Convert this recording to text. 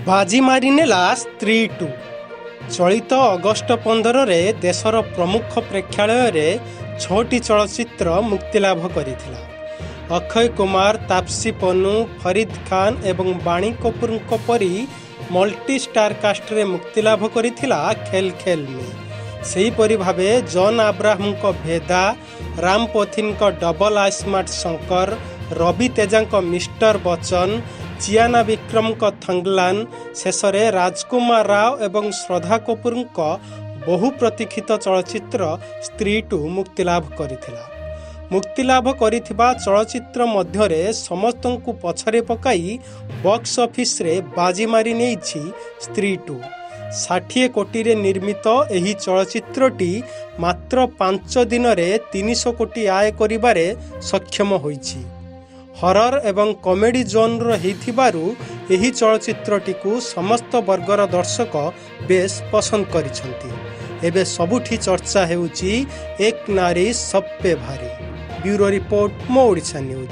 बाजी मारिनेला स्त्री 2 चलित अगस्ट 15 रे देशर प्रमुख प्रेक्षालय 6टी चलचित्र मुक्तिलाभ करथिला। अक्षय कुमार, तापसी पन्नू, फरीद खान एवं बाणी कपूर परी मल्टी स्टार कास्ट रे मुक्तिलाभ करथिला खेल खेल में। सेहीपरि भावे जॉन अब्राहम को भेदा, राम पोथिन को double iSmart Shankar, Ravi Teja को मिस्टर बच्चन, चियाना विक्रम को थंगलान, शेषरे राजकुमार राव एवं श्रद्धा कपूर को बहु प्रतीक्षित चलचित्र स्त्री 2 मुक्तिलाभ करथिला। मुक्तिलाभ करिथिबा चलचित्र मध्यरे समस्तंकु पछरे पकाई बॉक्स ऑफिस रे बाजी मारी नेछि स्त्री 2। 60 कोटी रे निर्मित एही चलचित्रटी मात्र 5 दिन रे 300 कोटी आय करिबारे सक्षम होईछि। हरर एवं कॉमेडी जोनर हेथिबारु एही चलचित्रटी को समस्त वर्गर दर्शक बेस पसंद करिसंती। एबे सबुठी चर्चा हेउची एक नारी सब पे भारी। ब्यूरो रिपोर्ट, मो ओडिशा न्यूज।